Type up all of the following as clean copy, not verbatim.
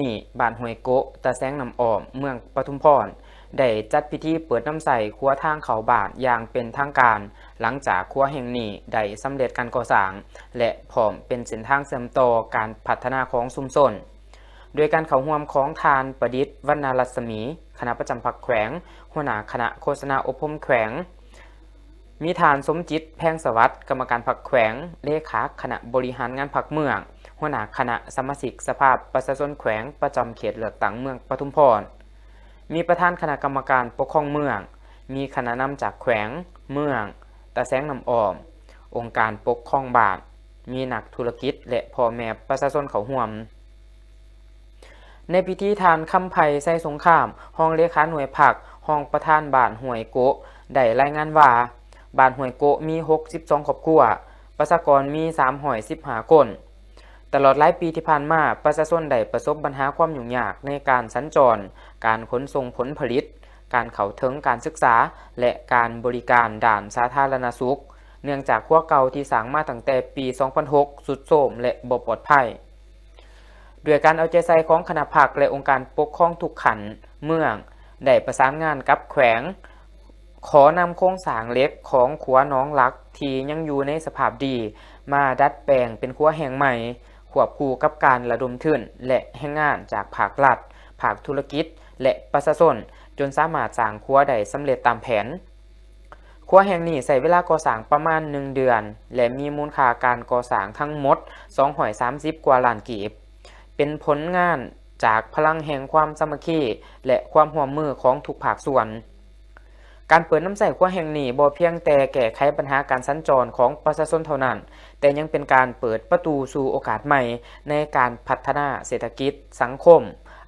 นี้บ้านห้วยโกะตะแซงน้ำอ้อมเมืองปทุมพรได้จัดพิธีเปิดน้ำใสครัวทางเขาบ้านอย่างเป็นทางการหลังจากครัวแห่งนี้ได้สำเร็จการก่อสร้างและพร้อมเป็นเส้นทางเสริมต่อการพัฒนาของชุมชนโดยการเข้าร่วมของทานประดิษฐ์วรรณรัศมีคณะประจำพรรคแขวงหัวหน้าคณะโฆษณาอบรมแขวงมีทานสมจิตแพงสวัสดิ์กรรมการพรรคแขวงเลขาคณะบริหารงานพรรคเมืองหัวหน้าคณะสมาชิกสภาพประชาชนแขวงประจำเขตเลือกตั้งเมืองปทุมพรมีประธานคณะกรรมการปกครองเมืองมีคณะนำจากแขวงเมืองตะแซงน้ำอ้อมองค์การปกครองบ้านมีนักธุรกิจและพ่อแม่ประชาชนเข้าร่วมในพิธีทานคำไผ่ไส่สงครามห้องเลขาหน่วยผักห้องประธานบ้านห้วยโกะได้รายงานว่าบ้านห้วยโกะมี62ครอบครัวประชากรมี315คนตลอดหลายปีที่ผ่านมาประชาชนได้ประสบปัญหาความยุ่งยากในการสัญจรการขนส่งผลผลิตการเข้าถึงการศึกษาและการบริการด้านสาธารณสุขเนื่องจากครัวเก่าที่สร้างมาตั้งแต่ปี 2006 ทรุดโทรมและบ่ปลอดภัยด้วยการเอาใจใส่ของคณะพรรคและองค์การปกครองทุกขันเมืองได้ประสานงานกับแขวงขอนำโครงสร้างเหล็กของขัวน้องรักที่ยังอยู่ในสภาพดีมาดัดแปลงเป็นขัวแห่งใหม่ควบคู่กับการระดมทุนและแรงงานจากภาครัฐภาคธุรกิจและประชาชนจนสามารถสร้างขัวได้สำเร็จตามแผนขัวแห่งนี้ใช้เวลาก่อสร้างประมาณ1 เดือนและมีมูลค่าการก่อสร้างทั้งหมด230 กว่าล้านกีบเป็นผลงานจากพลังแห่งความสามัคคีและความร่วมมือของทุกภาคส่วนการเปิดน้ำใสขัวแห่งนี้บ่เพียงแต่แก้ไขปัญหาการสัญจรของประชาชนเท่านั้นแต่ยังเป็นการเปิดประตูสู่โอกาสใหม่ในการพัฒนาเศรษฐกิจสังคม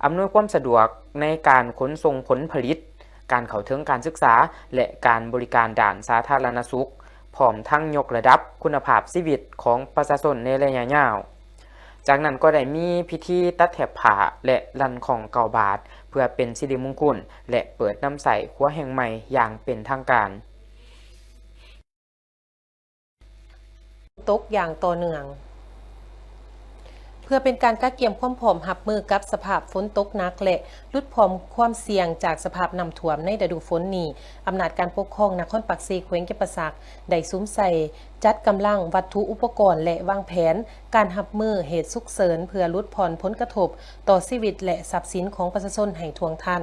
อำนวยความสะดวกในการขนส่งผลผลิตการเข้าถึงการศึกษาและการบริการด้านสาธารณสุขพร้อมทั้งยกระดับคุณภาพชีวิตของประชาชนในระยะยาวจากนั้นก็ได้มีพิธีตัดแถบผ้าและลั่นของเก่าบาทเพื่อเป็นสิริมงคลและเปิดน้ำใสขัวแห่งใหม่อย่างเป็นทางการตกอย่างต่อเนื่องเพื่อเป็นการกักเก็บความพร้อมรับมือกับสภาพฝนตกหนักและลดความเสี่ยงจากสภาพน้ำท่วมในฤดูฝนนี้อำนาจการปกครองนครปักสีแขวงจำปาสักได้ซุ้มใส่จัดกำลังวัตถุอุปกรณ์และวางแผนการรับมือเหตุฉุกเฉินเพื่อลดผลกระทบต่อชีวิตและทรัพย์สินของประชาชนให้ท่วงทัน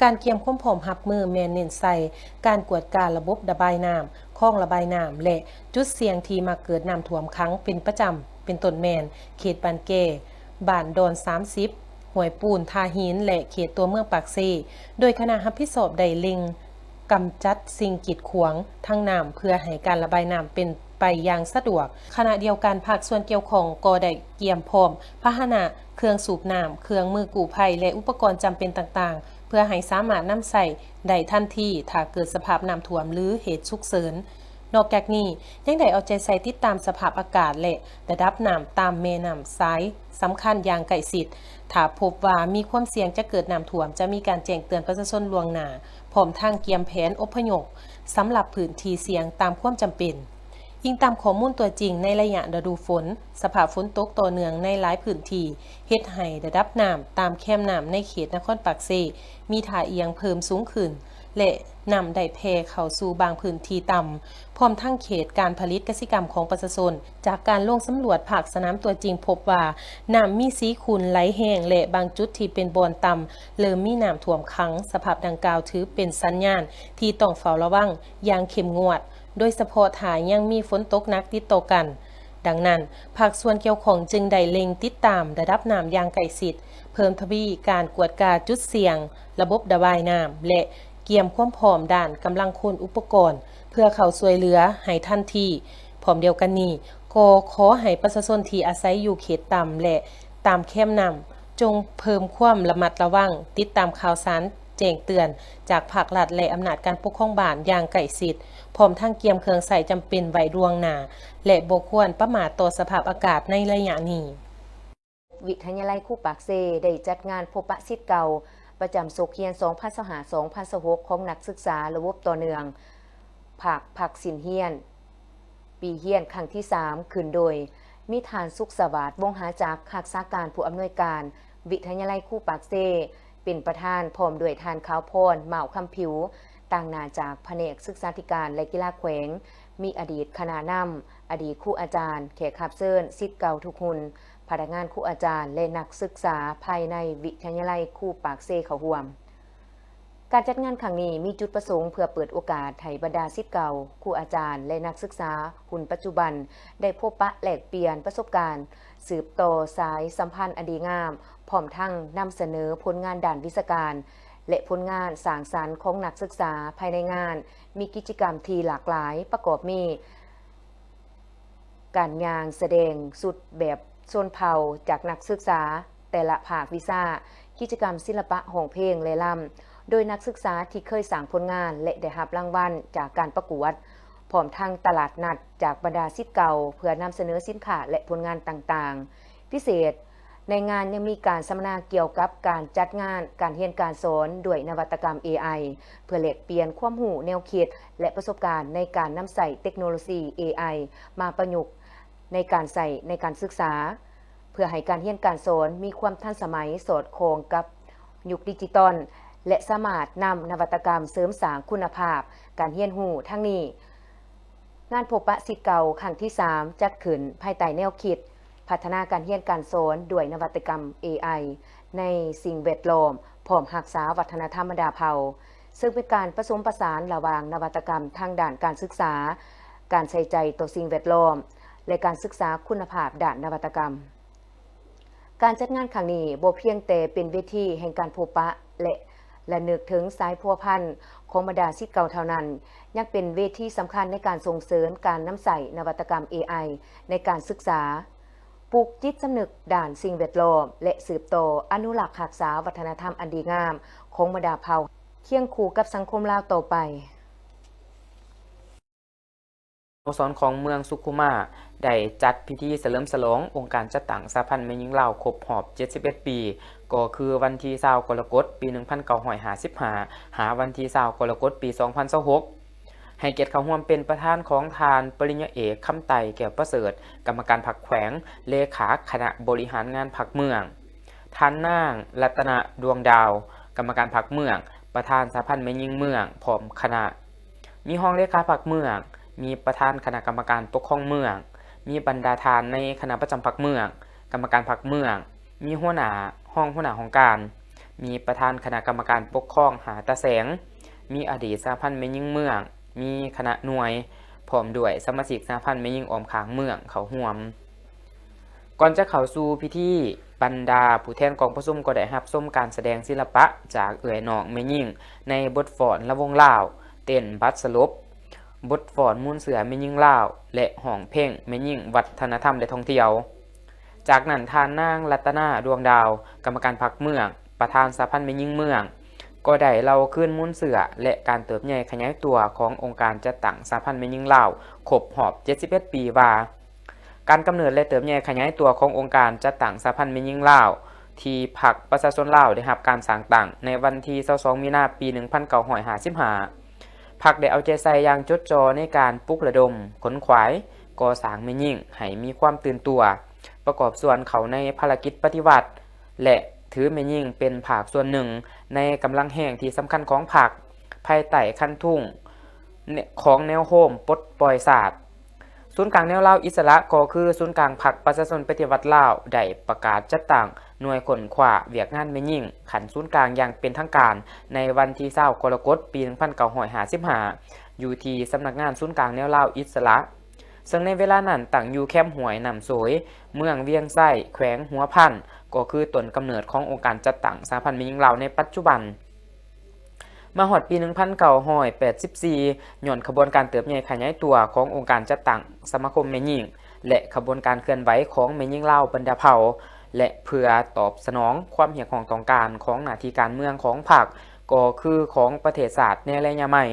การเตรียมความพร้อมรับมือแม่นเน้นใส่การกวดการระบบระบายน้ำคลองระบายน้ำและจุดเสี่ยงที่มาเกิดน้ำท่วมขังเป็นประจำเป็นต้นแมนเขตบานเก้บ้านดอน30ห้วยปูนทาหินและเขตตัวเมืองปากซีโดยคณะรับผิดชอบได้เล็งกำจัดสิ่งกีดขวางทางน้ำเพื่อให้การระบายน้ำเป็นไปอย่างสะดวกขณะเดียวกันภาคส่วนเกี่ยวข้องก็ได้เตรียมพร้อมพาหนะเครื่องสูบน้ำเครื่องมือกู้ภัยและอุปกรณ์จำเป็นต่างๆเพื่อให้สามารถนำใส่ได้ทันทีถ้าเกิดสภาพน้ำท่วมหรือเหตุฉุกเฉินนอกจากนี้ยังได้เอาใจใส่ติดตามสภาพอากาศและระดับน้ำตามแม่น้ำสายสำคัญอย่างใกล้ชิดถ้าพบว่ามีความเสี่ยงจะเกิดน้ำท่วมจะมีการแจ้งเตือนประชาชนล่วงหน้าพร้อมทางเตรียมแผนอพยพสำหรับพื้นที่เสี่ยงตามความจำเป็นอิงตามข้อมูลตัวจริงในระยะฤดูฝนสภาพฝนตกต่อเนื่องในหลายพื้นที่เฮ็ดให้ระดับน้ำตามแคมน้ำในเขตนครปักสีมีท่าเอียงเพิ่มสูงขึ้นและน้ำได้แผ่เข้าสู่บางพื้นที่ต่ำพร้อมทั้งเขตการผลิตกสิกรรมของประชาชนจากการลงสำรวจภาคสนามตัวจริงพบว่าน้ำมีสีขุ่นไหลแห้งและบางจุดที่เป็นบ่อนต่ำเริ่มมีน้ำท่วมขังสภาพดังกล่าวถือเป็นสัญญาณที่ต้องเฝ้าระวังอย่างเข้มงวดโดยเฉพาะถ้ายังมีฝนตกหนักติดต่อกันดังนั้นภาคส่วนเกี่ยวข้องจึงได้เล็งติดตามระดับน้ำอย่างใกล้ชิดเพิ่มทวีการกวดกาจุดเสี่ยงระบบระบายน้ำและเตรียมความพร้อมด้านกำลังคนอุปกรณ์เพื่อเข้าช่วยเหลือให้ทันทีพร้อมเดียวกันนี้ก็ขอให้ประชาชนที่อาศัยอยู่เขตต่ำและตามแคมน้ำจงเพิ่มความระมัดระวังติดตามข่าวสารแจ้งเตือนจากภาครัฐและอำนาจการปกครองบ้านอย่างใกล้ชิดพร้อมทั้งเตรียมเครื่องใส่จำเป็นไว้ล่วงหน้าและบ่ควรประมาทต่อสภาพอากาศในระยะนี้วิทยาลัยคู่ปากเซได้จัดงานพบปะศิษย์เก่าประจำโศกเฮียน2025-2026ของนักศึกษาระบบต่อเนื่องภาคสินเฮียนปีเฮียนครั้งที่3ขึ้นโดยมีฐานสุขสวัสดิ์วงหาจักรรักษาการผู้อำนวยการ วิทยาลัยคู่ปากเซเป็นประธานพร้อมด้วยทานขาวพรเหมาคำผิวต่างนาจากแผนกศึกษาธิการและกีฬาแขวงมีอดีตคณะนำอดีตครูอาจารย์แขกรับเชิญศิษย์เก่าทุกคนพนักงานครูอาจารย์และนักศึกษาภายในวิทยาลัยคู่ปากเซเข้าร่วมการจัดงานครั้งนี้มีจุดประสงค์เพื่อเปิดโอกาสให้บรรดาศิษย์เก่าครูอาจารย์และนักศึกษาหุ่นปัจจุบันได้พบปะแลกเปลี่ยนประสบการณ์สืบต่อสายสัมพันธ์อันดีงามพร้อมทั้งนำเสนอผลงานด้านวิชาการและผลงานสร้างสรรค์ของนักศึกษาภายในงานมีกิจกรรมที่หลากหลายประกอบมีการงานแสดงสุดแบบชนเผ่าจากนักศึกษาแต่ละภาควิชากิจกรรมศิลปะห้องเพลงและลำโดยนักศึกษาที่เคยสร้างผลงานและได้รับรางวัลจากการประกวดพร้อมทั้งตลาดนัดจากบรรดาศิษย์เก่าเพื่อนำเสนอสินค้าและผลงานต่างๆพิเศษในงานยังมีการสัมมนาเกี่ยวกับการจัดงานการเรียนการสอนด้วยนวัตกรรม AI เพื่อแลกเปลี่ยนความรู้แนวคิดและประสบการณ์ในการนำใส่เทคโนโลยี AI มาประยุกต์ในการใส่ในการศึกษาเพื่อให้การเรียนการสอนมีความทันสมัยสอดคล้องกับยุคดิจิตอลและสามารถนำนวัตกรรมเสริมสร้างคุณภาพการเรียนรู้ทั้งนี้งานพบปะศิษย์เก่าครั้งที่ 3 จัดขึ้นภายใต้แนวคิดพัฒนาการเรียนการสอนด้วยนวัตกรรม AI ในสิ่งแวดล้อมพร้อมรักษาวัฒนธรรมดาเผ่าซึ่งเป็นการผสมผสานระหว่างนวัตกรรมทางด้านการศึกษาการใส่ใจต่อสิ่งแวดล้อมและการศึกษาคุณภาพด้านนวัตกรรมการจัดงานครั้งนี้บ่เพียงแต่เป็นเวทีแห่งการพบปะและนึกถึงสายพัวพันธ์ของบรรดาศิษย์เก่าเท่านั้นยังเป็นเวทีสำคัญในการส่งเสริมการนำใส่นวัตกรรม AI ในการศึกษาปลูกจิตสำนึกด้านสิ่งแวดล้อมและสืบต่ออนุรักษ์รักษาวัฒนธรรมอันดีงามของบรรดาเผ่าเคียงคู่กับสังคมลาวต่อไปสโมสรของเมืองสุขุมาได้จัดพิธีเฉลิมฉลององค์การจัดตั้งสหพันธ์แม่หญิงลาวครบรอบ71 ปีก็คือวันที่20กรกฎาคมปี 1955 หาวันที่20กรกฎาคมปี 2026ให้เกียรติเข้าร่วมเป็นประธานของทานปริญญาเอกคำไต่แก้วประเสริฐกรรมการพรรคแขวงเลขาคณะบริหารงานพรรคเมืองท่านนางรัตนดวงดาวกรรมการพรรคเมืองประธานสหพันธ์แม่หญิงเมืองพร้อมคณะมีห้องเลขาพรรคเมืองมีประธานคณะกรรมการปกครองเมืองมีบรรดาทานในคณะประจำพรรคเมืองกรรมการพรรคเมืองมีหัวหน้าของการมีประธานคณะกรรมการปกครองหาตะแสงมีอดีตสหพันธ์แม่หญิงเมืองมีคณะหน่วยพร้อมด้วยสมาชิกสหพันธ์แม่หญิงอ้อมข้างเมืองเขาร่วมก่อนจะเข้าสู่พิธีบรรดาผู้แทนกองประชุมก็ได้รับชมการแสดงศิลปะจากเอื้อยน้องแม่หญิงในบทฟ้อนละวงลาวเต้นบัดสลบบทฟ้อนมูลเสือแม่หญิงลาวและห้องเพลงแม่หญิงวัฒนธรรมและท่องเที่ยวจากนั้นทานนางรัตนาดวงดาวกรรมการพรรคเมืองประธานสหพันธ์แม่หญิงเมืองก็ได้เล่าขึ้นมูลเสือและการเติบใหญ่ขยายตัวขององค์การจัดตั้งสหพันธ์แม่หญิงลาวครบรอบ71 ปีว่าการกำเนิดและเติบใหญ่ขยายตัวขององค์การจัดตั้งสหพันธ์แม่หญิงลาวที่พรรคประชาชนลาวได้รับการสร้างตั้งในวันที่22 มีนาคมปี 1955พรรคได้เอาใจใส่อย่างจดจ่อในการปลุกระดมขนขวายก่อสร้างแม่หญิงให้มีความตื่นตัวประกอบส่วนเขาในภารกิจปฏิวัติและถือแม่หญิงเป็นภาคส่วนหนึ่งในกำลังแห่งที่สำคัญของพรรคภายใต้คันทุ่งของแนวโฮมปลดปล่อยศาสตร์ศูนย์กลางแนวลาวอิสระก็คือศูนย์กลางพรรคประชาชนปฏิวัติลาวได้ประกาศจัดตั้งหน่วยขนขวาเวียกงานแม่หญิงขันศูนย์กลางอย่างเป็นทางการในวันที่20กรกฎาคมปี 1955 อยู่ที่สำนักงานศูนย์กลางแนวลาวอิสระซึ่งในเวลานั้นตั้งอยู่แคมป์ห้วยน้ำโสยเมืองเวียงไส้แขวงหัวพันก็คือต้นกำเนิดขององค์การจัดตั้งสหพันธ์แม่หญิงลาวในปัจจุบันมาฮอดปี 1984 ย้อนขบวนการเติบใหญ่ขยายตัวขององค์การจัดตั้งสมาคมแม่หญิงและขบวนการเคลื่อนไหวของแม่หญิงลาวบรรดาเผ่าและเพื่อตอบสนองความเรียกร้องต้องการของหน้าที่การเมืองของพรรคก็คือของประเทศชาติในระยะใหม่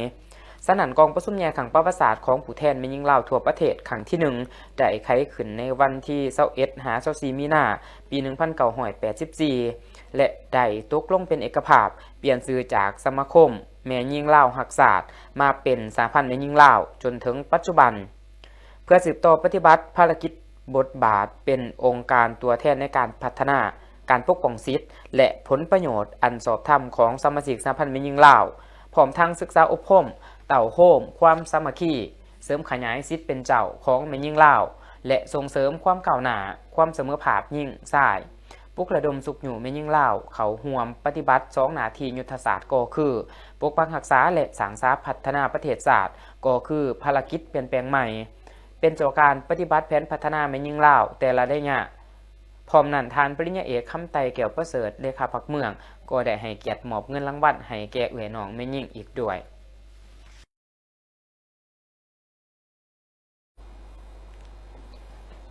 สนั่นกองประชุมใหญ่ครั้งประวัติศาสตร์ของผู้แทนแม่หญิงลาวทั่วประเทศครั้งที่1ได้ไขขึ้นในวันที่21หา24มีนาคมปี 1984และได้ตกลงเป็นเอกภาพเปลี่ยนชื่อจากสมาคมแม่หญิงลาวรักศาสตร์มาเป็นสหพันธ์แม่หญิงลาวจนถึงปัจจุบันเพื่อสืบต่อปฏิบัติภารกิจบทบาทเป็นองค์การตัวแทนในการพัฒนา การปกป้องสิทธิและผลประโยชน์อันชอบธรรมของสมาชิกสหพันธ์แม่หญิงลาวพร้อมทั้งศึกษาอบรมเต่าโฮมความสามัคคีเสริมขยายสิทธิเป็นเจ้าของแม่หญิงลาวและส่งเสริมความก้าวหน้าความเสมอภาคหญิงชายปลุกระดมสุขอยู่แม่หญิงลาวเขาร่วมปฏิบัติ2หน้าที่ยุทธศาสตร์ก็คือปกปักรักษาและสร้างสรรค์พัฒนาประเทศชาติก็คือภารกิจเปลี่ยนแปลงใหม่เป็นเจ้าการปฏิบัติแผนพัฒนาแม่หญิงลาวแต่ละระยะพร้อมนั้นทานปริญญาเอกคำไตแก้วประเสริฐเลขาพรรคเมืองก็ได้ให้เกียรติมอบเงินรางวัลให้แก่เอื้อยน้องแม่หญิงอีกด้วย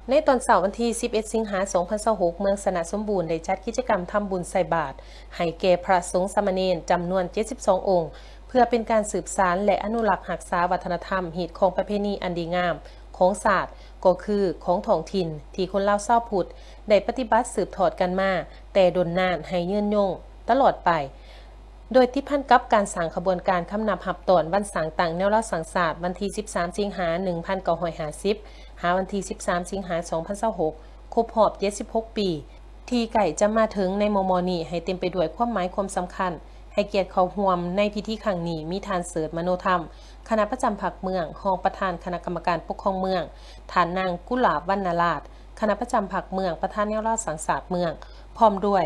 ในตอนเสาร์วันที่ 11 สิงหาคม 2026 เมืองสนะสมบูรณ์ได้จัดกิจกรรมทำบุญใส่บาตรให้แก่พระสงฆ์สามเณรจำนวน 72 องค์ เพื่อเป็นการสืบสานและอนุรักษ์รักษาวัฒนธรรมฮีตของประเพณีอันดีงามของศาสตร์ก็คือของท้องถิ่นที่คนลาวชาวพุทธได้ปฏิบัติสืบทอดกันมาแต่ดนนานให้ยืนยงตลอดไปโดยที่พันกับการสั่งขบวนการคำนับหับตอนวันสังต่างแนวเล่าสังศาสตร์วันที่ 13 สิงหาคม 1950 หาวันที่ 13 สิงหาคม 2026 ครบรอบ 76 ปี ที่ไก่จะมาถึงในมมนี้ให้เต็มไปด้วยความหมายความสำคัญ ให้เกียรติเขาร่วมในพิธีครั้งนี้มีทานเสริฐมโนธรรม คณะประจำภาคเมืองรองประธานคณะกรรมการปกครองเมืองฐานนางกุหลาบวรรณราชคณะประจำภาคเมืองประธานแนวเล่าสังศาสตร์เมืองพร้อมด้วย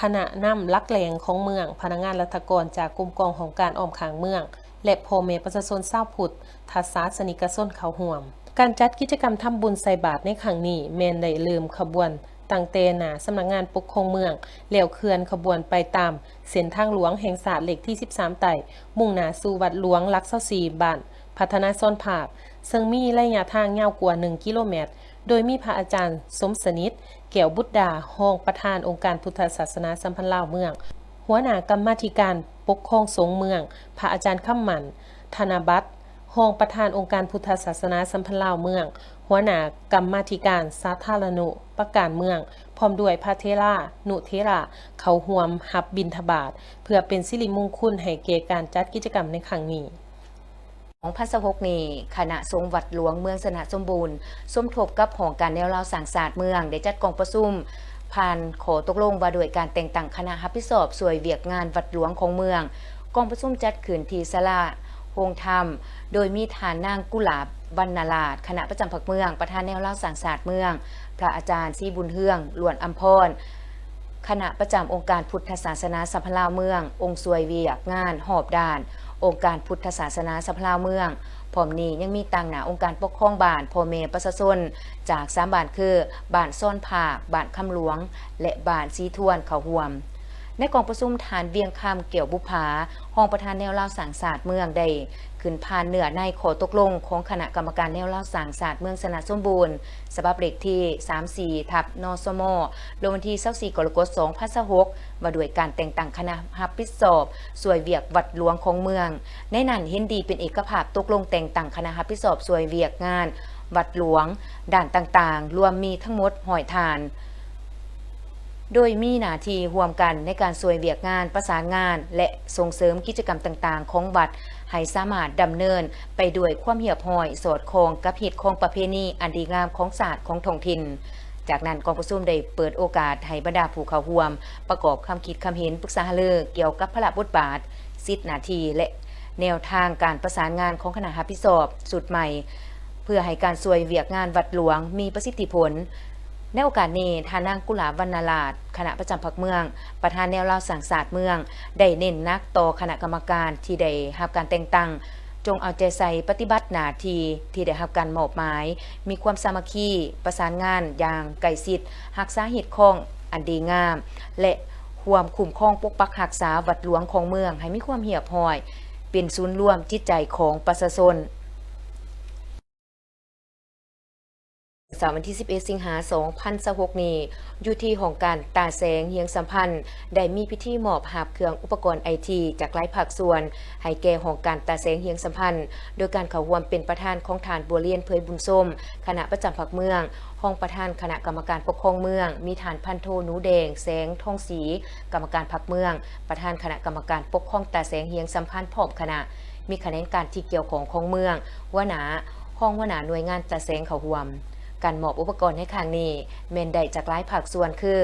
คณะนำลักแหลงของเมืองพนักงานรัฐกรจากกรมกองของการอ้อมขางเมืองและพ่อแม่ประชาชนชาวพุทธทัศศาสนิกชนเขาร่วมการจัดกิจกรรมทำบุญใส่บาตรในครั้งนี้แม่นได้เริ่มขบวนตั้งแต่หน้าสำนักงานปกครองเมืองแล้วเคลื่อนขบวนไปตามเส้นทางหลวงแห่งศาสตร์เลขที่ 13 ไต่มุ่งหน้าสู่วัดหลวงหลัก24บ้านพัฒนาซ่อนภาพซึ่งมีระยะทางยาวกว่า 1 กิโลเมตรโดยมีพระอาจารย์สมสนิทแก้วบุตรดารองประธานองค์การพุทธศาสนาสัมพันธ์ลาวเมืองหัวหน้ากรรมาธิการปกครองสงฆ์เมืองพระอาจารย์ค่ำมันธนบัตรรองประธานองค์การพุทธศาสนาสัมพันธ์ลาวเมืองหัวหน้ากรรมาธิการสาธารณูปการเมืองพร้อมด้วยพระเทรานุเทระเขาร่วมรับบิณฑบาตเพื่อเป็นสิริมงคลให้แก่การจัดกิจกรรมในครั้งนี้2026นี้คณะสงฆ์วัดหลวงเมืองสนะสมบูรณ์สมทบกับหอการแนวเล่าสังศาสตร์เมืองได้จัดกองประชุมผ่านขอตกลงว่าโดยการแต่งตั้งคณะรับผิดชอบส่วยเวียกงานวัดหลวงของเมืองกองประชุมจัดขึ้นที่ศาลาโฮงธรรมโดยมีฐานนางกุหลาบวรรณราชคณะประจำภาคเมืองประธานแนวเล่าสังศาสตร์เมืองพระอาจารย์ศรีบุญเฮืองล้วนอัมพรคณะประจำองค์การพุทธศาสนาสัมพันธ์ลาวเมืององค์สวยเวียกงานหอบด่านองค์การพุทธศาสนาสัมพันธ์ลาวเมืองพร้อมนี้ยังมีต่างหน้าองค์การปกครองบ้านพ่อแม่ประชาชนจาก3บ้านคือบ้านซ่อนผากบ้านคำหลวงและบ้านสีทวนเขาห่วมในกองประชุมฐานเวียงคำเกี่ยวบุภาห้องประธานแนวเล่าสังศาสตร์เมืองได้ขึ้นผ่านเนื้อในขอตกลงของคณะกรรมการแนวเล่าสังศาสตร์เมืองสนะสมบูรณ์ฉบับเลขที่34/นสมลงวันที่24กรกฎาคม2026ว่าด้วยการแต่งตั้งคณะรับผิดชอบส่วยเวียกวัดหลวงของเมืองในนั้นเห็นดีเป็นเอกภาพตกลงแต่งตั้งคณะรับผิดชอบส่วยเวียกงานวัดหลวงด่านต่างๆรวมมีทั้งหมด100ฐานโดยมีหน้าที่ร่วมกันในการช่วยเวียกงานประสานงานและส่งเสริมกิจกรรมต่างๆของวัดให้สามารถดำเนินไปด้วยความเหียบห้อยสอดคล้องกับฮีตของประเพณีอันดีงามของศาสตร์ของท้องถิ่นจากนั้นกองประชุมได้เปิดโอกาสให้บรรดาผู้เข้าร่วมประกอบคำคิดคำเห็นปรึกษาหารือเกี่ยวกับพระบทบาทสิทธิหน้าที่และแนวทางการประสานงานของคณะรับผิดชอบสุดใหม่เพื่อให้การช่วยเวียกงานวัดหลวงมีประสิทธิผลในโอกาสนี้ทานางกุหลาบวรรณราชคณะประจำภาคเมืองประธานแนวเล่าสังศาสตร์เมืองได้เน้นนักต่อคณะกรรมการที่ได้รับการแต่งตั้งจงเอาใจใส่ปฏิบัติหน้าที่ได้รับการมอบหมายมีความสามัคคีประสานงานอย่างใกล้ชิดรักษาฮีตของอันดีงามและความคุ้มครองปกปักรักษาวัดหลวงของเมืองให้มีความเหียบห้อยเป็นศูนย์รวมจิตใจของประชาชนวันที่11สิงหาคม2026นี้อยู่ที่ห้องการตาแสงเฮียงสัมพันธ์ได้มีพิธีมอบหาบเครื่องอุปกรณ์ไอทีจากหลายภาคส่วนให้แก่ห้องการตาแสงเฮียงสัมพันธ์โดยการเข้าร่วมเป็นประธานของฐานบัวเลียนเผยบุญส้มคณะประจำภาคเมืองห้องประธานคณะกรรมการปกครองเมืองมีฐานพันโทหนูแดงแสงทองศรีกรรมการภาคเมืองประธานคณะกรรมการปกครองตาแสงเฮียงสัมพันธ์พร้อมคณะมีคะแนนการที่เกี่ยวของเมืองหัวหน้าห้องหัวหน้าหน่วยงานตาแสงเข้าร่วมการมอบอุปกรณ์ในครั้งนี้แม่นได้จากหลายภาคส่วนคือ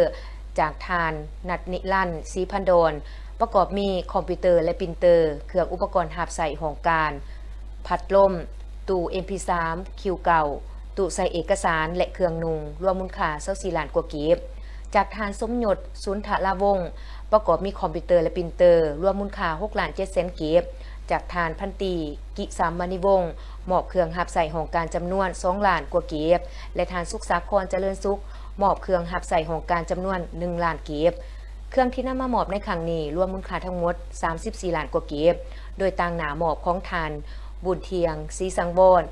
จากทานนัดนิรันดร์ศรีพันโดนประกอบมีคอมพิวเตอร์และปรินเตอร์เครื่องอุปกรณ์หับใส่ของการพัดลมตู้ MP3 คิวเก่าตู้ใส่เอกสารและเครื่องนุ่งรวมมูลค่า24ล้านกว่ากีบจากทานสมยศสุนทรวงศ์ประกอบมีคอมพิวเตอร์และปรินเตอร์รวมมูลค่า6ล้าน7แสนกีบจากทานพันตีกิสามมณีวงศ์มอบเครื่องหับใส่ของการจำนวน2ล้านกว่ากีบและทานสุขสาครเจริญสุขมอบเครื่องหับใส่ของการจำนวน1ล้านกีบเครื่องที่นำมามอบในครั้งนี้รวมมูลค่าทั้งหมด34ล้านกว่ากีบโดยต่างหน้ามอบของทานบุญเทียงศรีสังวร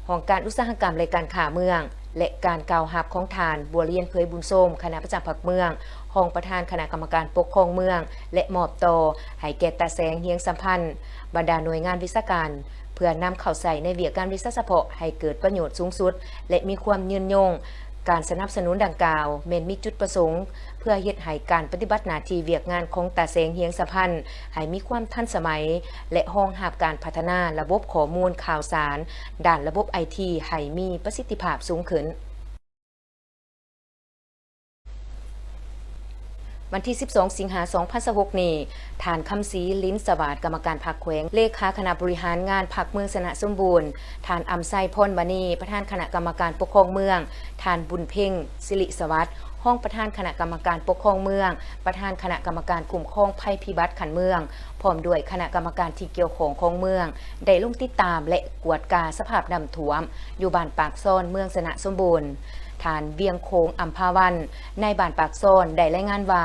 ของการอุตสาหกรรมและการค้าเมืองและการกล่าวหับของทานบัวเรียนเผยบุญส้มคณะประจำผักเมืองของประธานคณะกรรมการปกครองเมืองและมอบต่อให้แก่ตาแสงเฮียงสัมพันธ์บรรดาหน่วยงานวิชาการเพื่อนำเข้าใส่ในเวียกการวิชาเฉพาะให้เกิดประโยชน์สูงสุดและมีความยืนยงการสนับสนุนดังกล่าวเมนมีจุดประสงค์เพื่อเฮ็ดให้การปฏิบัติหน้าที่เวียกงานของตาแสงเฮียงสัมพันธ์ให้มีความทันสมัยและรองรับการพัฒนาระบบข้อมูลข่าวสารด้านระบบ IT ให้มีประสิทธิภาพสูงขึ้นวันที่ 12 สิงหาคม 2026 นี้ฐานคำศรีลิ้นสวัสดิ์กรรมการพรรคแขวงเลขาคณะบริหารงานพรรคเมืองสนะสมบูรณ์ฐานอำไซพรมณีประธานคณะกรรมการปกครองเมืองฐานบุญเพ่งสิริสวัสดิ์ห้องประธานคณะกรรมการปกครองเมืองประธานคณะกรรมการคุ้มครองภัยพิบัติขันเมืองพร้อมด้วยคณะกรรมการที่เกี่ยวข้องของเมืองได้ลงติดตามและกวดกาสภาพน้ำท่วมอยู่บ้านปากซ่อนเมืองสนะสมบูรณ์ฐานเวียงโค้งอัมพาวันในบ้านปากซ่อนได้รายงานว่า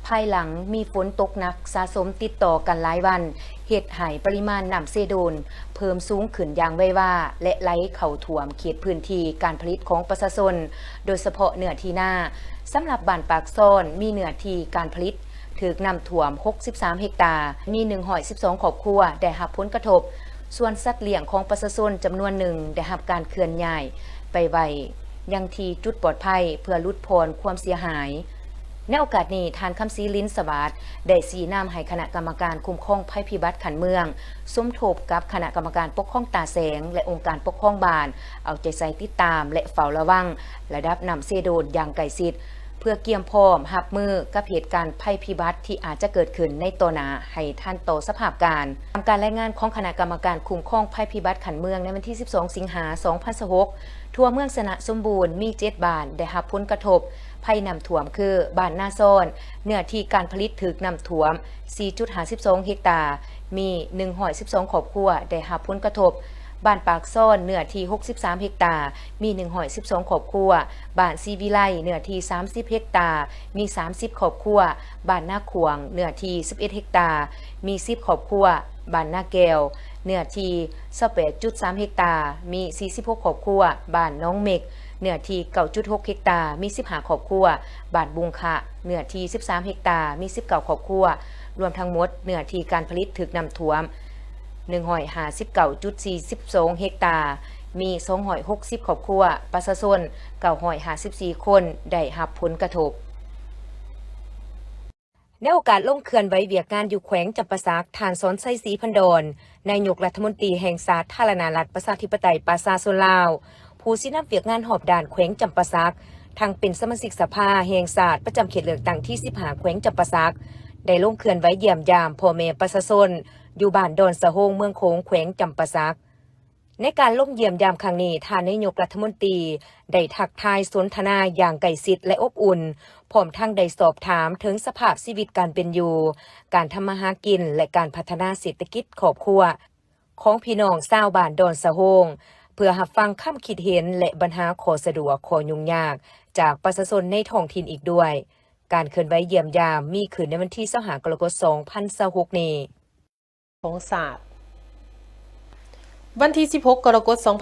ภายหลังมีฝนตกหนักสะสมติดต่อกันหลายวันเฮ็ดให้ปริมาณน้ำเซโดนเพิ่มสูงขึ้นอย่างไวว่าและไหลเข้าท่วมเขตพื้นที่การผลิตของประชาชนโดยเฉพาะเนื้อที่นาสำหรับบ้านปากซ่อนมีเนื้อที่การผลิตถูกน้ำท่วม63เฮกตาร์มี112ครอบครัวได้รับผลกระทบส่วนสัตว์เลี้ยงของประชาชนจำนวนหนึ่งได้รับการเคลื่อนย้ายไปไว้ยังที่จุดปลอดภัยเพื่อลดพ้นความเสียหายในโอกาสนี้ทานคำศรีลิ้นสวัสดิ์ได้ชี้นำให้คณะกรรมการคุ้มครองภัยพิบัติขันเมืองสมทบกับคณะกรรมการปกครองตาแสงและองค์การปกครองบ้านเอาใจใส่ติดตามและเฝ้าระวังระดับน้ำเซโดนอย่างใกล้ชิดเพื่อเกี่ยมพร้อมรับมือกับเหตุการณ์ภัยพิบัติที่อาจจะเกิดขึ้นในต่อหน้าให้ทันต่อสภาพการตามการรายงานของคณะกรรมการคุ้มครองภัยพิบัติขันเมืองในวันที่ 12 สิงหาคม 2026ทั่วเมืองสนะสมบูรณ์มี7บ้านได้รับผลกระทบภัยน้ำท่วมคือบ้านนาซ่อนเนื้อที่การผลิตถูกน้ำท่วม 4.52 เฮกตาร์มี112ครอบครัวได้รับผลกระทบบ้านปากซ่อนเนื้อที่63เฮกตาร์มี112ครอบครัวบ้านซีวิไลเนื้อที่30เฮกตาร์มี30ครอบครัวบ้านนาขวงเนื้อที่11เฮกตาร์มี10ครอบครัวบ้านนาแก้วเนื้อที่28.3เฮกตาร์มี46ครอบครัวบ้านน้องเม็กเนื้อที่ 9.6 เฮกตาร์มี15ครอบครัวบ้านบุงคะเนื้อที่13เฮกตาร์มี19ครอบครัวรวมทั้งหมดเนื้อที่การผลิตถูกน้ำท่วม159.42 เฮกตาร์มี260ครอบครัวประชาชน954คนได้รับผลกระทบในโอกาสลงเขื่อนไว้เวียกงานอยู่แขวงจำปาสักฐานสอนไซศรีพันดอนนายกรัฐมนตรีแห่งสาธารณรัฐประชาธิปไตยประชาชนลาวผู้สินำเวียกงานหอบด่านแขวงจำปาสักทั้งเป็นสมาชิกสภาแห่งชาติประจำเขตเลือกตั้งที่15แขวงจำปาสักได้ลงเขื่อนไว้เยี่ยมยามพ่อแม่ประชาชนอยู่บ้านดอนสะโฮงเมืองโขงแขวงจำปาสักในการลงเยี่ยมยามครั้งนี้ท่านนายกรัฐมนตรีได้ทักทายสนทนาอย่างใกล้ชิดและอบอุ่นพร้อมทั้งได้สอบถามถึงสภาพชีวิตการเป็นอยู่การทำมาหากินและการพัฒนาเศรษฐกิจครอบครัวของพี่น้องชาวบ้านดอนสะโฮงเพื่อรับฟังความคิดเห็นและปัญหาข้อสะดวกข้อยุ่งยากจากประชาชนในท้องถิ่นอีกด้วยการเคลื่อนไหวเยี่ยมยามมีขึ้นในวันที่25กรกฎาคม 2026 นี้ของศาสตร์วันที่ 16 กรกฎาคม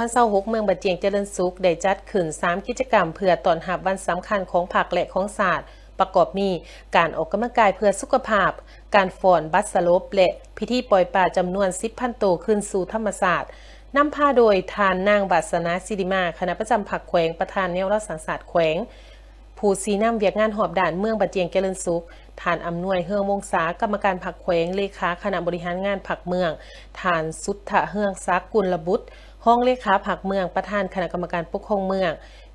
2026 เมืองบัดเจียงเจริญสุขได้จัดขึ้น3กิจกรรมเพื่อต้อนรับวันสำคัญของภาคและของศาสตร์ประกอบมีการออกกำลังกายเพื่อสุขภาพการฟ้อนบัตรสลบและพิธีปล่อยปลาจำนวน 10,000 ตัวขึ้นสู่ธรรมศาสตร์นำพาโดยทานนางบาสนาศิริมาคณะประจำพรรคแขวงประธานแนวรัฐศาสตร์แขวงผู้ชี้นำเวียกงานหอบด่านเมืองบัดเจียงเจริญสุขฐานอำนวยเฮืองวงศากรรมการพรรคแขวงเลขาคณะบริหารงานพรรคเมืองฐานสุทธะเฮืองศักดิ์กุลบุตรห้องเลขาพรรคเมืองประธานคณะกรรมการปกครองเมือง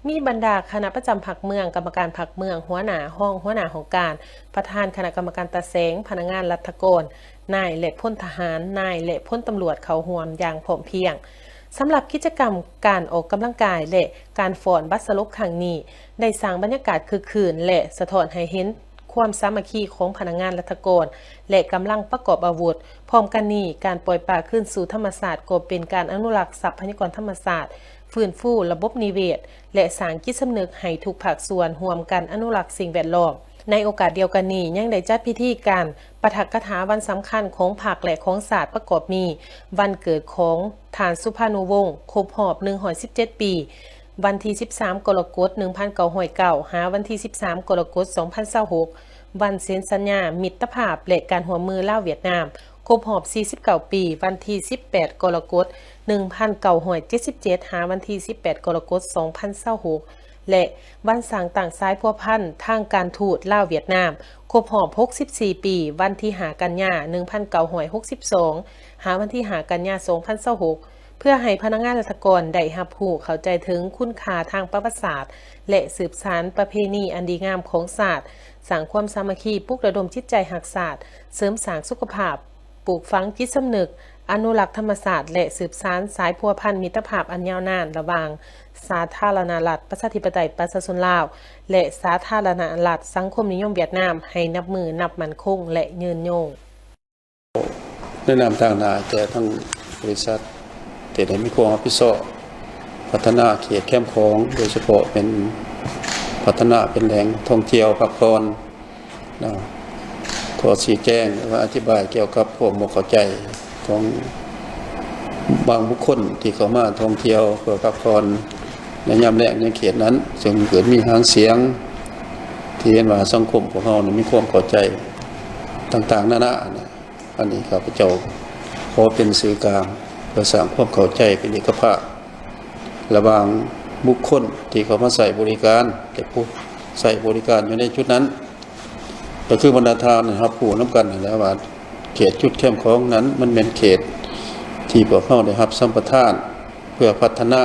มีบรรดาคณะประจำพรรคเมืองกรรมการพรรคเมืองหัวหน้าห้องหัวหน้าของการประธานคณะกรรมการตาแสงพนักงานรัฐกรนายและพลทหารนายและพลตำรวจเขาห่วมอย่างพร้อมเพรียงสำหรับกิจกรรมการออกกำลังกายและการฟ้อนบัสลบครั้งนี้ได้สร้างบรรยากาศคึกคืนและสะท้อนให้เห็นความสามัคคีของพนักงานรัฐกรและกำลังประกอบอาวุธพร้อมกันนี้การปล่อยปลาขึ้นสู่ธรรมศาสตร์ก็เป็นการอนุรักษ์ทรัพยากรธรรมศาสตร์ฟื้นฟูระบบนิเวศและสร้างจิตสำนึกให้ทุกภาคส่วนร่วมกันอนุรักษ์สิ่งแวดล้อมในโอกาสเดียวกันนี้ยังได้จัดพิธีการปาฐกถาวันสำคัญของภาคและของศาสตร์ประกอบมีวันเกิดของฐานสุภานุวงศ์ครบรอบ117 ปีวันที่13กรกฎาคม1909หาวันที่13กรกฎาคม2026วันเซ็นสัญญามิตรภาพและการร่วมมือลาวเวียดนามครบรอบ49 ปีวันที่18กรกฎาคม1977หาวันที่18กรกฎาคม2026และวันสร้างต่างซ้ายพัวพันธ์ทางการทูตลาวเวียดนามครบรอบ64 ปีวันที่5กันยายน1962หาวันที่5กันยายน2026เพื่อให้พนักงานราชการได้รับรู้เข้าใจถึงคุณค่าทางประวัติศาสตร์และสืบสานประเพณีอันดีงามของศาสตร์สร้างความสามัคคีปลุกระดมจิตใจรักศาสตร์เสริมสร้างสุขภาพปลูกฝังจิตสำนึกอนุรักษ์ธรรมศาสตร์และสืบสานสายพัวพันธ์มิตรภาพอันยาวนานระหว่างสาธารณรัฐประชาธิปไตยประชาชนลาวและสาธารณรัฐสังคมนิยมเวียดนามให้นับมือนับมั่นคงและยืนยงแนะนำทางนาแก่ทั้งบริษัทแต่ได้มีความรับผิดชอบพัฒนาเขตแคมป์ของโดยเฉพาะเป็นพัฒนาเป็นแหล่งท่องเที่ยวพักผ่อนนะขอชี้แจงว่าอธิบายเกี่ยวกับพวกบ่เข้าใจของบางบุคคลที่เข้ามาท่องเที่ยวเพื่อพักผ่อนในยามแล้งในเขตนั้นซึ่งเกิดมีหางเสียงที่เห็นว่าสังคมของเรามีความเข้าใจต่างๆนานาอันนี้ข้าพเจ้าขอเป็นสื่อกลางเพื่อสร้างความเข้าใจเป็นเอกภาพระหว่างบุคคลที่เขามาใส่บริการและผู้ใส่บริการอยู่ในจุดนั้นก็คือบรรดาทานนะครับผู้น้ำกันแล้วว่าเขตจุดเข้มของนั้นมันเป็นเขตที่พวกเขาได้รับสัมปทานเพื่อพัฒนา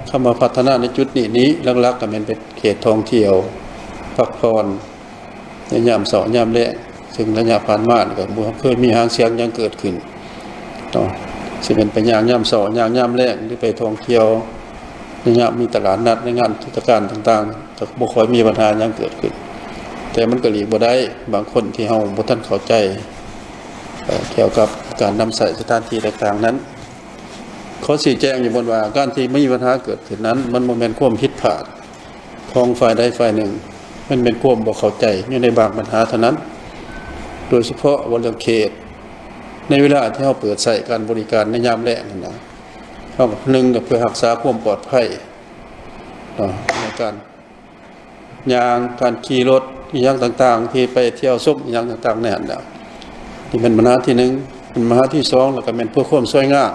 เข้ามาพัฒนาในจุดนี้หลักๆก็เป็นเขตท่องเที่ยวพักผ่อนในยามเสาร์ยามแลงซึ่งระยะผ่านมาก็บ่เคยมีหางเสียงยังเกิดขึ้นต่อสิเป็นไปย่างยามเสาร์ย่างยามแลงหรือไปท่องเที่ยวในยามมีตลาดนัดในงานเทศกาลต่างๆก็บ่ค่อยมีปัญหายังเกิดขึ้นแต่มันก็หลีกบ่ได้บางคนที่เฮาบ่ทันเข้าใจเกี่ยวกับการนำใส่สถานที่ต่างๆนั้นขอชี้แจงอยู่บนว่าการที่มีปัญหาเกิดขึ้นนั้นมันบ่แม่นความผิดพลาดของฝ่ายใดฝ่ายหนึ่งมันเป็นความบ่เข้าใจอยู่ในบางปัญหาเท่านั้นโดยเฉพาะวันเรื่องเขตในเวลาที่เฮาเปิดใช้การบริการในยามแล้งนั่นนะเฮา1ก็เพื่อรักษาความปลอดภัยในการยางการขี่รถอีหยังต่างๆที่ไปเที่ยวชมอีหยังต่างๆนั่นน่ะนี่เป็นปัญหาที่1เป็นปัญหาที่2แล้วก็เป็นเพื่อความสวยงาม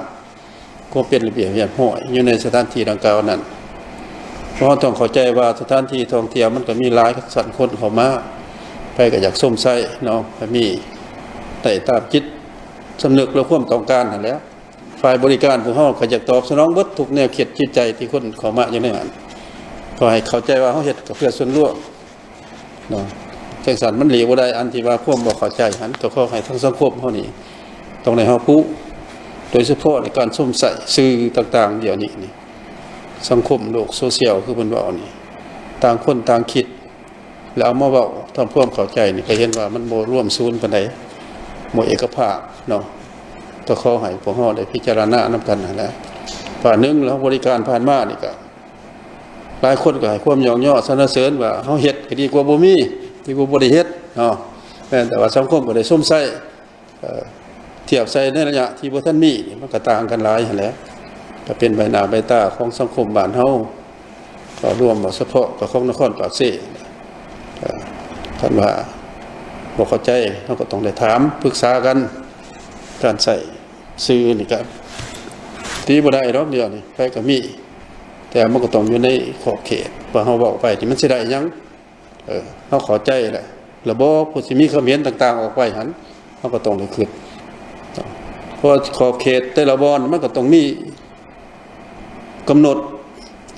ก็เป็นระเบียบเรียบร้อยอยู่ในสถานที่ดังกล่าวนั้นเพราะต้องเข้าใจว่าสถานที่ท่องเที่ยวมันก็มีหลายสันคนเข้ามาไปก็อยากส้มไส้เนาะก็มีแต่ตามจิตสำนึกและความต้องการนั่นแหละฝ่ายบริการผู้เฮาก็อยากตอบสนองเบิดทุกแนวคิดจิตใจที่คนเข้ามาอยู่ในนั้นก็ให้เข้าใจว่าเฮาเฮ็ดก็เพื่อส่วนรวมเนาะจังซั่นมันหลีกบ่ได้อันที่ว่าความบ่เข้าใจหันก็ขอให้ทั้งสังคมเฮานี่ต้องได้เฮาผู้โดยเฉพาะในการส้มใส่สื่อต่างๆเดี๋ยวนี้นี่สังคมโลกโซเชียลคือเพิ่นว่านี่ต่างคนต่างคิดแล้วเอามาเว้าทำความเข้าใจนี่ก็เห็นว่ามันบ่ร่วมศูนย์ปานใดบ่เอกภาพเนาะก็ขอให้พวกเฮาได้พิจารณานำกันนั่นแหละฝ่ายนึงแล้วบริการผ่านมานี่ก็หลายคนก็ให้ความยอมย่อสรรเสริญว่าเฮาเฮ็ดก็ดีกว่าบ่มีดีกว่าบ่ได้เฮ็ดเนาะแต่ว่าสังคมบ่ได้ส้มใส่เทียบใส่ในระยะที่บ่ทันมีนี่มันก็ต่างกันหลายหั่นแหละก็เป็นใบหน้าใบตาของสังคมบ้านเฮาก็รวมบ่เฉพาะกับของนครปากเสท่านว่าบ่เข้าใจเฮาก็ต้องได้ถามปรึกษากันการใส่สื่อนี่ก็ตีบ่ได้ดอกเดียวนี่ไปก็มีแต่มันก็ต้องอยู่ในขอบเขตว่าเฮาเว้าไปที่มันสิได้หยังเฮาเข้าใจแหละระบบผู้สิมีความเห็นต่างๆออกไปหั่นเฮาก็ต้องได้คิดเพราะขอบเขตแต่ละบ่อนมันก็ต้องมีกำหนด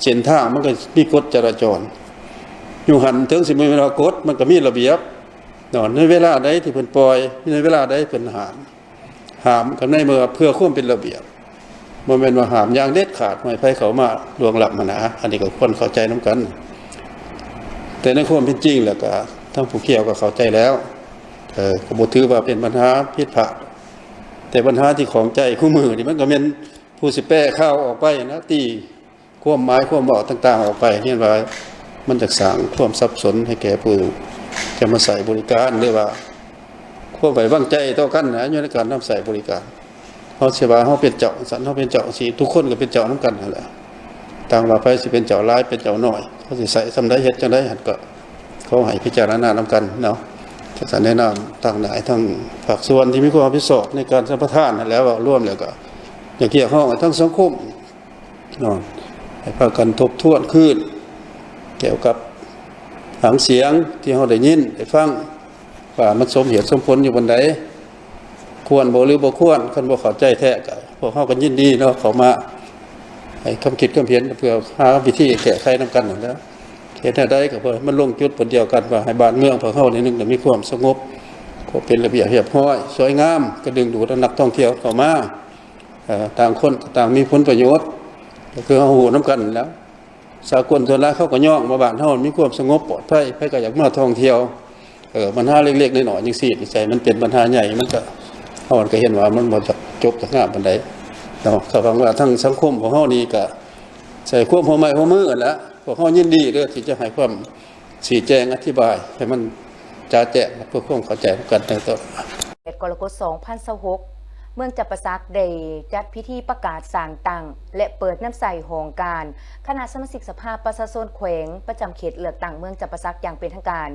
เส้นทางมันก็มีกฎจราจรอยู่หันถึงสิมีเวลากฎมันก็มีระเบียบเนาะในเวลาใดที่เพิ่นปล่อยในเวลาใดเพิ่นห้ามกันในเมื่อเพื่อความเป็นระเบียบบ่แม่นว่าห้ามอย่างเด็ดขาดไม่ให้เขามาล่วงล้ำนะอันนี้ก็ควรเข้าใจนํกันแต่ในความเป็นจริงแล้วก็ทั้งผู้เกี่ยวก็เข้าใจแล้วก็บ่ถือว่าเป็นปัญหาผิดพลาดแต่ปัญหาที่ของใจคู่มือนี่มันก็แม่นผู้สิแปรข้าวออกไปนะตีความหมายความเว้าต่างๆออกไปเห็นว่ามันจะสร้างความสับสนให้แก่ผู้จะมาใส่บริการหรือว่าความไว้วางใจต่อกันนะอยู่ในการนำใส่บริการเฮาสิว่าเฮาเป็นเจ้าสันเฮาเป็นเจ้าสิทุกคนก็เป็นเจ้านำกันนั่นแหละต่างว่าไผสิเป็นเจ้าหลายเป็นเจ้าน้อยเขาสิใส่ซำใดเฮ็ดจังได๋หั่นก็เขาให้พิจารณานำกันเนาะจะแนะนำทั้งหลายทั้งภาคส่วนที่มีความรับผิดชอบในการสัมปทานนั่นแล้วร่วมแล้วก็อย่าเกี่ยวข้องกับทั้งสังคมเนาะให้พากันทบทวนคืนเกี่ยวกับหางเสียงที่เราได้ยินได้ฟังว่ามันสมเหตุสมผลอยู่บนใดควรบ่หรือบ่ควรคันบ่เข้าใจแท้ก็พวกเฮาก็ยินดีเนาะเข้ามาให้คำคิดคำเห็นเพื่อหาวิธีแก้ไขนำกันนั่นแหละเฮ็ดได้ก็เพื่อมันลงจุดผลเดียวกันว่าให้บ้านเมืองพวกเฮานี่นึงมีความสงบก็เป็นระเบียบเรียบร้อยสวยงามก็ดึงดูดนักท่องเที่ยวเข้ามาต่างคนต่างมีผลประโยชน์ก็คือเฮาฮู้นำกันแล้วสากลส่วนหลายเขาก็ย่องมาบ้านเฮามีความสงบปลอดภัยไผก็อยากมาท่องเที่ยวปัญหาเล็กๆน้อยๆจังซี่ใช่มันเป็นปัญหาใหญ่มันก็เฮาก็เห็นว่ามันบ่จบงามปานใดเนาะก็ฟังว่าทั้งสังคมของเฮานี่ก็ใส่ความหัวไม้หัวมือกันแล้วพวกเฮายินดีเด้อที่จะให้ความชี้แจงอธิบายให้มันจ่าแจ้งเพื่อความเข้าใจกันในต่อ กรกฎ2026เมืองจับประซักได้จัดพิธีประกาศสร้างตั้งและเปิดน้ำใสโหงการคณะสมาชิกสภาประชาชนแขวงประจำเขตเลือกตั้งเมืองจับประซักอย่างเป็นทางการ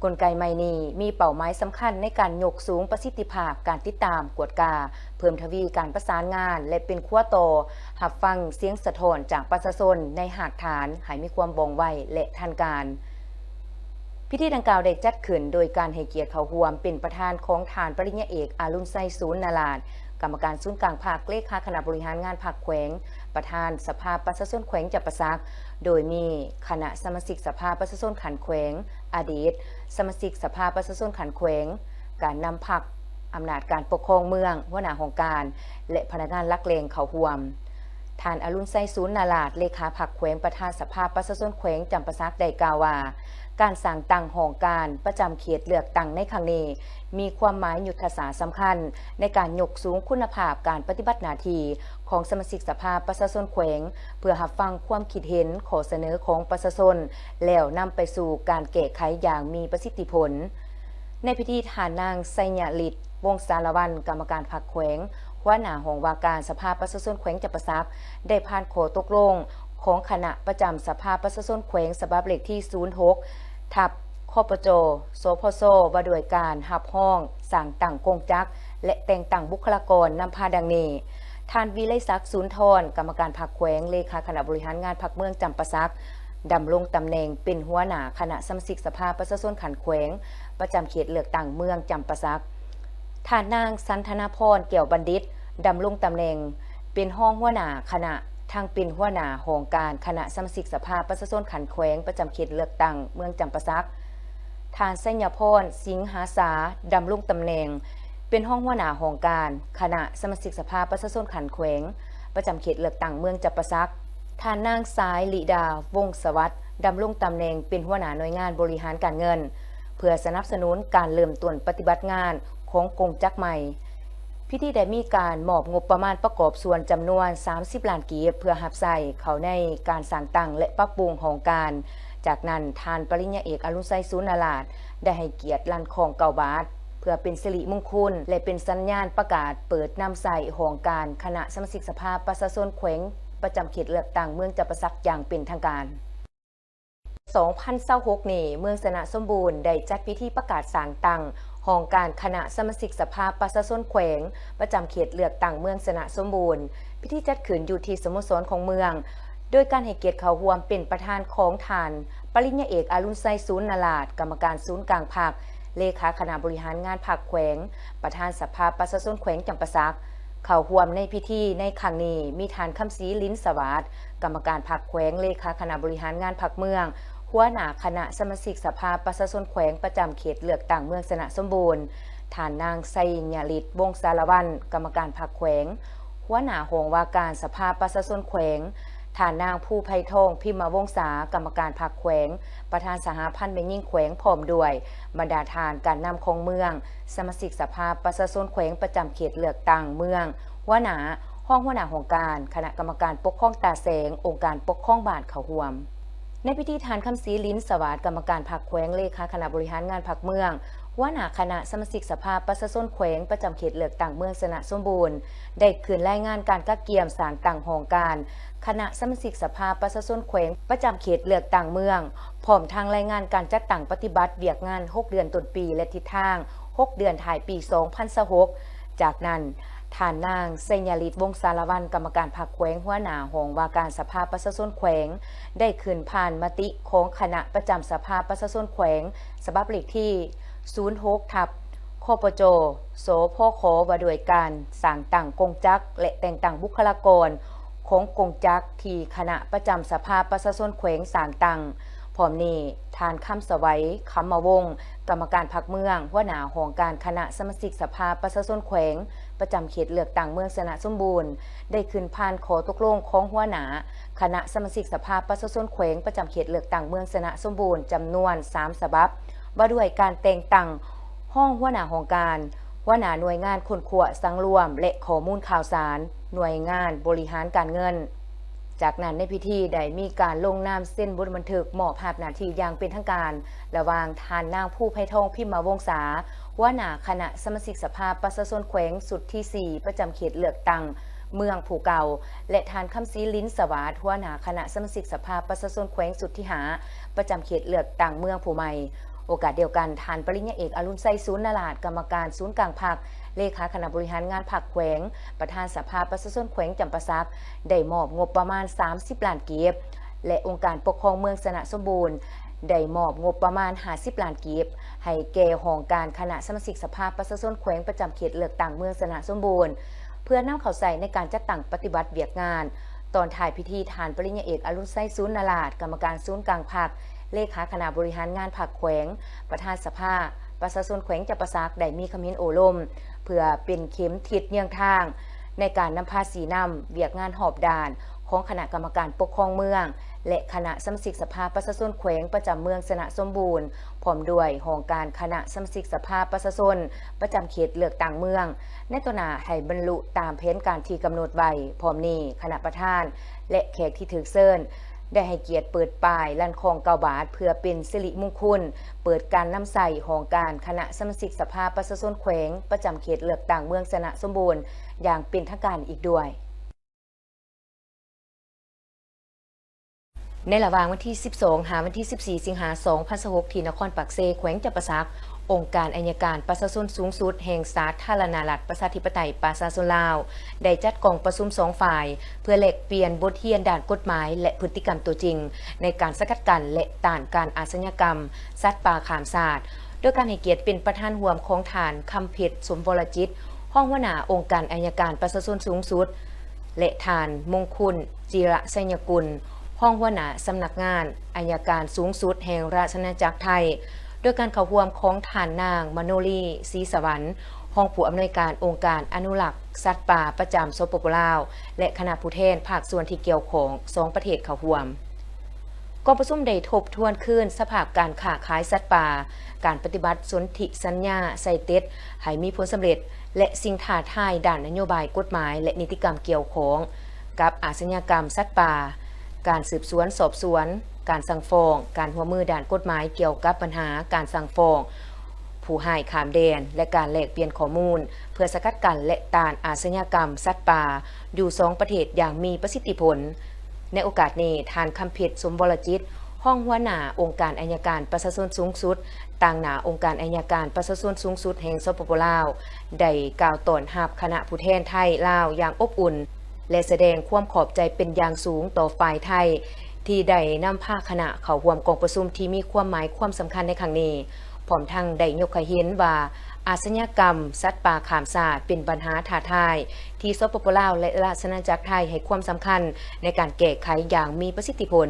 กลไกใหม่นี้มีเป้าหมายสำคัญในการยกสูงประสิทธิภาพการติดตามกวดกาเพิ่มทวีการประสานงานและเป็นขั้วโตหับฟังเสียงสะท้อนจากประชาชนในหากฐานให้มีความว่องไวและทันการพิธีดังกล่าวได้จัดขึ้นโดยการให้เกียรติเข้าร่วมเป็นประธานของฐานปริญญาเอกอารุณไซศูนย์นาลาดกรรมการศูนย์กลางภาคเลขาคณะบริหารงานภาคแขวงประธานสภาประชาชนแขวงจับประซักโดยมีคณะสมาชิกสภาประชาชนขันแขวงอดีตสมาชิกสภาประชาชนขันแขวงการนำพรรคอำนาจการปกครองเมืองหัวหน้าของการและพนักงานลักเลงเข้าร่วมฐานอรุณไซศูนย์นาลาดเลขาพรรคแขวงประธานสภาประชาชนแขวงจำประซักได้กล่าวว่าการสร้างตั้งหองการประจำเขตเลือกตั้งในครั้งนี้มีความหมายยุทธศาสตร์สำคัญในการยกสูงคุณภาพการปฏิบัติหน้าที่ของสมาชิกสภาประชาชนแขวงเพื่อรับฟังความคิดเห็นข้อเสนอของประชาชนแล้วนำไปสู่การแก้ไขอย่างมีประสิทธิผลในพิธีฐานนางไสยฤทธิ์วงศ์สารวัลกรรมการพรรคแขวงหัวหน้าหองว่าการสภาประชาชนแขวงจับประซักได้ผ่านข้อตกลงของคณะประจำสภาประชาชนแขวงฉบับเลขที่06ทับคปจสพสว่าด้วยการหับห้องสั่งตั้งกงจักและแต่งตั้งบุคลากรนำพาดังนี้ท่านวิไลศักดิ์ศูนย์ทรกรรมการพรรคแขวงเลขาคณะบริหารงานพรรคเมืองจำปาสักดำรงตำแหน่งเป็นหัวหน้าคณะสมาชิกสภาประชาชนขันแขวงประจำเขตเลือกตั้งเมืองจำปาสักท่านนางสันธนาพรเกี่ยวบัณฑิตดำรงตำแหน่งเป็นห้องหัวหน้าคณะทางเป็นหัวหน้าหองการคณะสมาชิกสภาประชาชนขันแขวงประจำเขตเลือกตั้งเมืองจำปาสักทานไสยพรสิงหาสาดำรงตำแหน่งเป็นห้องหัวหน้าหองการคณะสมาชิกสภาประชาชนขันแขวงประจำเขตเลือกตั้งเมืองจำปาสักทานนางสายลิดาวงศ์สวัสดิ์ดำรงตำแหน่งเป็นหัวหน้าหน่วยงานบริหารการเงินเพื่อสนับสนุนการเริ่มต้นปฏิบัติงานของกงจักรใหม่พิธีได้มีการมอบงบประมาณประกอบส่วนจำนวน30 ล้านกีบเพื่อหับใส่เข้าในการสร้างตั้งและปรับปรุงหองการจากนั้นทานปริญญาเอกอรุณไซศูนย์นาลาดได้ให้เกียรติลั่นของเก่าบาทเพื่อเป็นสิริมงคลและเป็นสัญญาณประกาศเปิดนำใส่หองการคณะสมาชิกสภาประชาชนแขวงประจำเขตเลือกตั้งเมืองจำปาสักอย่างเป็นทางการ2026นี้เมืองสนะสมบูรณ์ได้จัดพิธีประกาศสร้างตั้งหองการคณะสมาชิกสภาประชาชนแขวงประจำเขตเลือกตั้งเมืองสนะสมบูรณ์พิธีจัดขึ้นอยู่ที่สโมสรของเมืองโดยการให้เกียรติเข้าร่วมเป็นประธานของฐานปริญญาเอกอรุณไซศูนย์นาลาดกรรมการศูนย์กลางภาคเลขาคณะบริหารงานภาคแขวงประธานสภาประชาชนแขวงจำปาสัก เข้าร่วมในพิธีในครั้งนี้มีท่านคำศรีลิ้นสวัสดิ์กรรมการพรรคแขวงเลขาคณะบริหารงานพรรคเมืองหัวหน้าคณะสมาชิกสภาประชาชนแขวงประจำเขตเลือกตั้งเมืองสนะสมบูรณ์ท่านนางไซญฤทธิ์วงศ์สารวัลย์กรรมการพรรคแขวงหัวหน้าหงว่าการสภาประชาชนแขวงท่านนางผู้ไพทองพิมพ์วงศากรรมการพรรคแขวงประธานสหพันธ์แม่ยิ่งแขวงพร้อมด้วยบรรดาทานการนำของเมืองสมาชิกสภาประชาชนแขวงประจำเขตเลือกตั้งเมืองหัวหน้าห้องหัวหน้าของการคณะกรรมการปกครองตาแสงองค์การปกครองบ้านเขาห่วมในพิธีทานคำศรีลิ้นสวัสดิ์กรรมการพรรคแขวงเลขาคณะบริหารงานพรรคเมืองหัวหน้าคณะสมาชิกสภาประชาชนแขวงประจำเขตเลือกตั้งเมืองสนะสมบูรณ์ได้คืนรายงานการกักเกียมสารต่างหองการคณะสมาชิกสภาประชาชนแขวงประจำเขตเลือกตั้งเมืองพร้อมทางรายงานการจัดตั้งปฏิบัติเวียกงาน6เดือนต้นปีและทิศทาง6เดือนถ่ายปี2026จากนั้นท่านนางไซญฤทธิ์วงศ์สารวัลย์กรรมการพรรคแขวงหัวหน้าหงว่าการสภาประชาชนแขวงได้คืนผ่านมติของคณะประจำสภาประชาชนแขวงฉบับเลขที่06ทับคปจโสพขว่าด้วยการสร้างตั้งกงจักรและแต่งตั้งบุคลากรของกงจักรที่คณะประจำสภาประชาชนแขวงสร้างตั้งพร้อมนี้ทานคำสวัยคำมาวงศ์กรรมการพรรคเมืองหัวหน้าหองการคณะสมาชิกสภาประชาชนแขวงประจำเขตเลือกตั้งเมืองสนะสมบูรณ์ได้ขึ้นผ่านขอตกลงของหัวหน้าคณะสมาชิกสภาประชาชนแขวงประจำเขตเลือกตั้งเมืองสนะสมบูรณ์จำนวน3ฉบับว่าด้วยการแต่งตั้งห้องหัวหน้าของการหัวหน้าหน่วยงานคนขัวสังรวมและข้อมูลข่าวสารหน่วยงานบริหารการเงินจากนั้นในพิธีได้มีการลงนามเส้นบนบันทึกมอบภาพหน้าที่อย่างเป็นทางการระหว่างทานนางผู้ไพทองพิมพ์วงศาหัวหน้าคณะสมาชิกสภาประชาชนแขวงสุดที่4ประจำเขตเลือกตั้งเมืองผู้เก่าและทานคำศรีลิ้นสวัสดิ์หัวหน้าคณะสมาชิกสภาประชาชนแขวงสุดที่5ประจำเขตเลือกตั้งเมืองผู้ใหม่โอกาสเดียวกันทานปริญญาเอกอรุณไซศูนย์นราชกรรมการศูนย์กลางพรรคเลขาคณะบริหารงานพรรคแขวงประธานสภาประชาชนแขวงจำปาสักได้มอบงบประมาณ30ล้านกีบและองค์การปกครองเมืองสนะสมบูรณ์ได้มอบงบประมาณ50ล้านกีบให้แก่หองการคณะสมาชิกสภาประชาชนแขวงประจำเขตเลือกตั้งเมืองสนะสมบูรณ์เพื่อนำเข้าใส่ในการจัดตั้งปฏิบัติเวียกงานตอนถ่ายพิธีทานปริญญาเอกอรุณไซศูนย์นราชกรรมการศูนย์กลางพรรคเลขาคณะบริหารงานพรรคแขวงประธานสภาประชาชนแขวงจำปาสักได้มีคำเห็นโอลมเพื่อเป็นเข็มทิศเนียงทางในการนำพาสีนำเวียกงานหอบด่านของคณะกรรมการปกครองเมืองและคณะสมาชิกสภาประชาชนแขวงประจำเมืองสนะสมบูรณ์พร้อมด้วยหองการคณะสมาชิกสภาประชาชนประจำเขตเลือกตั้งเมืองในตัวหน้าให้บรรลุตามแผนการที่กำหนดไว้พร้อมนี้คณะประธานและแขกที่ถือเชิญได้ให้เกียรติเปิดป้ายลั่นคอง9 บาทเพื่อเป็นสิริมงคลเปิดการนำใส่หองการคณะสมาชิกสภาประชาชนแขวงประจำเขตเลือกตั้งเมืองสนะสมบูรณ์อย่างเป็นทางการอีกด้วยในระหว่างวันที่12หาวันที่14สิงหาคม2026ที่นครปากเซแขวงจำปาสักองค์การอัยการประชาชนสูงสุดแห่งสาธารณรัฐประชาธิปไตยประชาชนลาวได้จัดกองประชุม2ฝ่ายเพื่อแลกเปลี่ยนบทเรียนด้านกฎหมายและพฤติกรรมตัวจริงในการสกัดกั้นและต้านการอาชญากรรมสัตว์ป่าข้ามชาติโดยการให้เกียรติเป็นประธานร่วมของฐานคำเพชรสมวรจิตห้องหัวหน้าองค์การอัยการประชาชนสูงสุดและฐานมงคลจิระไสยกุลห้องหัวหน้าสำนักงานอัยการสูงสุดแห่งราชอาณาจักรไทยโดยการเข้าร่วมของฐานนางมโนลีศรีสวรรค์ห้องผู้อำนวยการองค์การอนุรักษ์สัตว์ป่าประจำสปป.ลาวและคณะผู้แทนภาคส่วนที่เกี่ยวข้อง2ประเทศเข้าร่วมกองประชุมได้ทบทวนคืนสภาพการค้าขายสัตว์ป่าการปฏิบัติสนธิสัญญาไซเต็ดให้มีผลสำเร็จและสิ่งท้าทายด้านนโยบายกฎหมายและนิติกรรมเกี่ยวข้องกับอาชญากรรมสัตว์ป่าการสืบสวนสอบสวนการสั่งฟ้องการหัวมือด้านกฎหมายเกี่ยวกับปัญหาการสั่งฟ้องผู้ให้ข้ามแดนและการแลกเปลี่ยนข้อมูลเพื่อสกัดกั้นและต้านอาชญากรรมสัตว์ป่าอยู่2ประเทศอย่างมีประสิทธิผลในโอกาสนี้ทานคำเพชรสมวรจิตห้องหัวหน้าองค์การอัยการประชาชนสูงสุดต่างหน้าองค์การอัยการประชาชนสูงสุดแห่งสปป.ลาวได้กล่าวต้อนรับคณะผู้แทนไทยลาวอย่างอบอุ่นและแสดงความขอบใจเป็นอย่างสูงต่อฝ่ายไทยที่ได้นำพาคณะเข้าร่วมกองประชุมที่มีความหมายความสำคัญในครั้งนี้พร้อมทั้งได้ยกให้เห็นว่า อาชญากรรมสัตว์ป่าขามสาดเป็นปัญหาท้าทายที่สปปลาวและราชอาณาจักรไทยให้ความสำคัญในการแก้ไขอย่างมีประสิทธิผล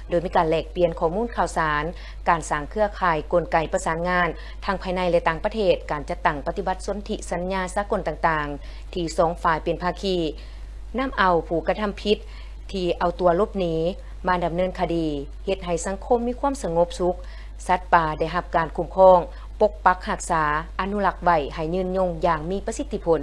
โดยมีการแลกเปลี่ยนข้อมูลข่าวสารการสร้างเครือข่ายกลไกประสานงานทางภายในและต่างประเทศการจัดตั้งปฏิบัติสนธิสัญญาสากลต่างๆที่สองฝ่ายเป็นภาคีนำเอาผู้กระทำผิดที่เอาตัวหลบหนีมาดำเนินคดีเฮ็ดให้สังคมมีความสงบสุขสัตว์ป่าได้รับการคุ้มครองปกปักรักษาอนุรักษ์ไว้ให้ยืนยงอย่างมีประสิทธิผล